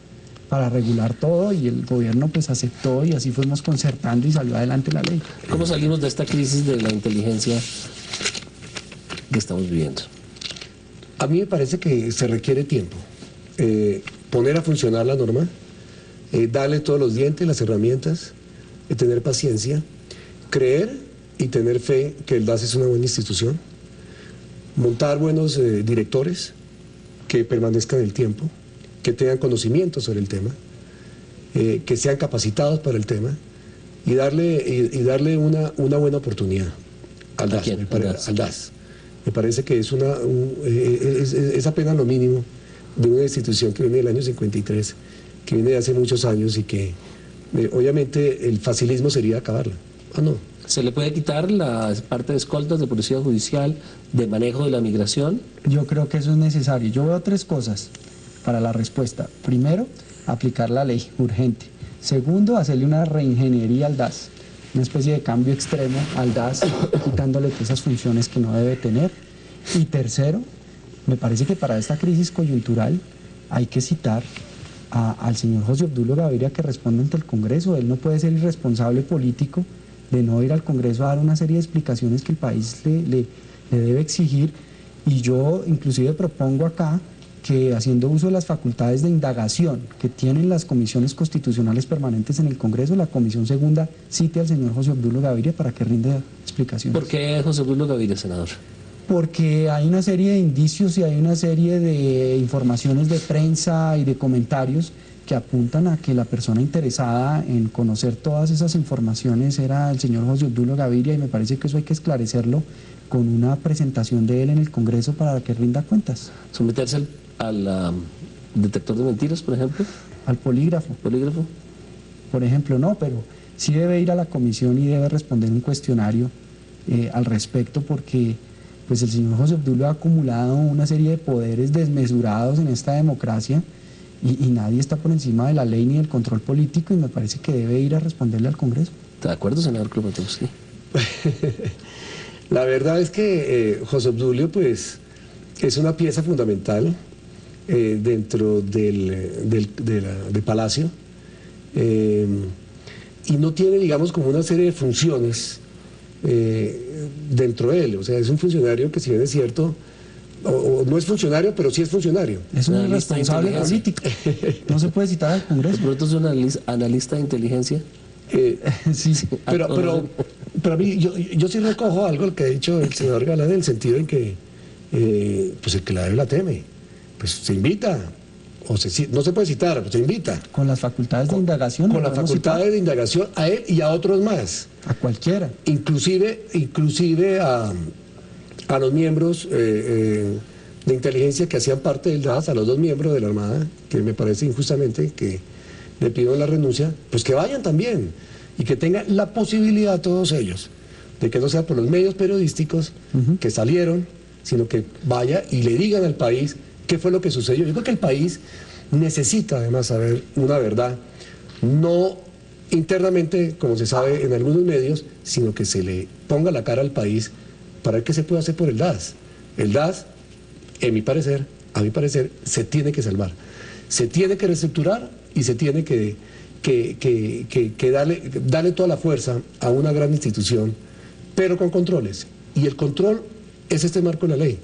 para regular todo, y el gobierno pues aceptó y así fuimos concertando y salió adelante la ley. ¿Cómo salimos de esta crisis de la inteligencia que estamos viviendo? A mí me parece que se requiere tiempo. Poner a funcionar la norma, darle todos los dientes, las herramientas, tener paciencia, creer y tener fe que el DAS es una buena institución, montar buenos directores que permanezcan el tiempo, que tengan conocimiento sobre el tema, que sean capacitados para el tema y darle una buena oportunidad al DAS. Al DAS. Me parece que es apenas lo mínimo de una institución que viene del año 53, que viene de hace muchos años y que obviamente el facilismo sería acabarla. No. ¿Se le puede quitar la parte de escoltas de policía judicial, de manejo de la migración? Yo creo que eso es necesario. Yo veo tres cosas para la respuesta. Primero, aplicar la ley, urgente. Segundo, hacerle una reingeniería al DAS, una especie de cambio extremo al DAS, quitándole todas esas funciones que no debe tener. Y tercero, me parece que para esta crisis coyuntural hay que citar al señor José Obdulio Gaviria, que responde ante el Congreso. Él no puede ser irresponsable político de no ir al Congreso a dar una serie de explicaciones que el país le debe exigir. Y yo inclusive propongo acá que, haciendo uso de las facultades de indagación que tienen las comisiones constitucionales permanentes en el Congreso, la Comisión Segunda cite al señor José Obdulio Gaviria para que rinda explicaciones. ¿Por qué José Obdulio Gaviria, senador? Porque hay una serie de indicios y hay una serie de informaciones de prensa y de comentarios que apuntan a que la persona interesada en conocer todas esas informaciones era el señor José Obdulio Gaviria, y me parece que eso hay que esclarecerlo con una presentación de él en el Congreso para que rinda cuentas. ¿Someterse al detector de mentiras, por ejemplo? Al polígrafo. ¿Polígrafo? Por ejemplo, no, pero sí debe ir a la comisión y debe responder un cuestionario al respecto, porque pues el señor José Obdulio ha acumulado una serie de poderes desmesurados en esta democracia y nadie está por encima de la ley ni del control político, y me parece que debe ir a responderle al Congreso. ¿Está de acuerdo, senador Kropotowski? La verdad es que José Obdulio pues es una pieza fundamental dentro del Palacio, y no tiene, digamos, como una serie de funciones dentro de él. O sea, es un funcionario que, si bien es cierto, o no es funcionario, pero sí es funcionario. Es un Analista de irresponsable político. inteligencia. No se puede citar al ¿De Congreso. pronto es un analista de inteligencia? Sí. Pero a mí, yo sí recojo algo que ha dicho el señor Galán, en el sentido en que pues el que la debe la teme. Pues se invita, no se puede citar, pues se invita. Con las facultades de indagación. Con lo las podemos facultades citar de indagación a él y a otros más. a cualquiera. Inclusive a los miembros de inteligencia que hacían parte del DAS, a los 2 miembros de la Armada, que me parece injustamente que le pidieron la renuncia, pues que vayan también y que tengan la posibilidad todos ellos, de que no sea por los medios periodísticos que salieron, sino que vaya y le digan al país qué fue lo que sucedió. Yo creo que el país necesita además saber una verdad, no internamente, como se sabe en algunos medios, sino que se le ponga la cara al país para ver qué se puede hacer por el DAS. El DAS, a mi parecer, se tiene que salvar. Se tiene que reestructurar y se tiene que darle toda la fuerza a una gran institución, pero con controles. Y el control es este marco de la ley.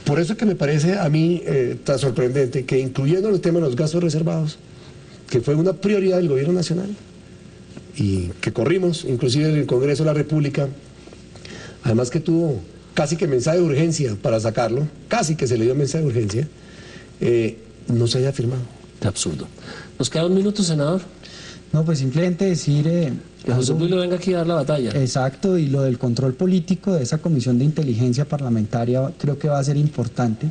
Por eso es que me parece a mí tan sorprendente que, incluyendo el tema de los gastos reservados, que fue una prioridad del gobierno nacional y que corrimos, inclusive en el Congreso de la República, además que tuvo casi que mensaje de urgencia para sacarlo, casi que se le dio mensaje de urgencia, no se haya firmado. Qué absurdo. Nos queda 1 minuto, senador. No, pues simplemente decir... Que José algo- Julio venga aquí a dar la batalla. Exacto, y lo del control político de esa comisión de inteligencia parlamentaria creo que va a ser importante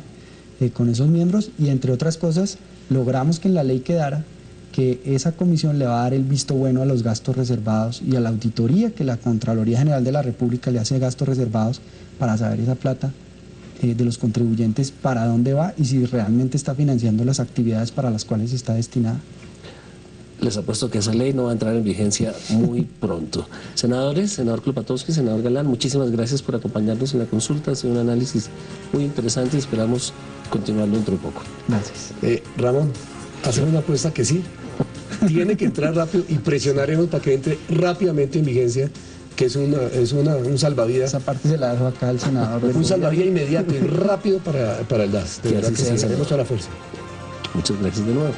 con esos miembros, y entre otras cosas logramos que en la ley quedara que esa comisión le va a dar el visto bueno a los gastos reservados y a la auditoría que la Contraloría General de la República le hace gastos reservados para saber esa plata de los contribuyentes para dónde va y si realmente está financiando las actividades para las cuales está destinada. Les apuesto que esa ley no va a entrar en vigencia muy pronto. Senadores, senador Klopatowski, senador Galán, muchísimas gracias por acompañarnos en la consulta. Ha sido un análisis muy interesante y esperamos continuarlo dentro de poco. Gracias. Ramón, hacemos una apuesta que sí. Tiene que entrar rápido y presionaremos para que entre rápidamente en vigencia, que es un salvavidas. Esa parte se la dejo acá al senador. Un salvavidas inmediato y rápido para el DAS. De Que verdad así que sea, sí, senador. haremos toda la fuerza. Muchas gracias de nuevo.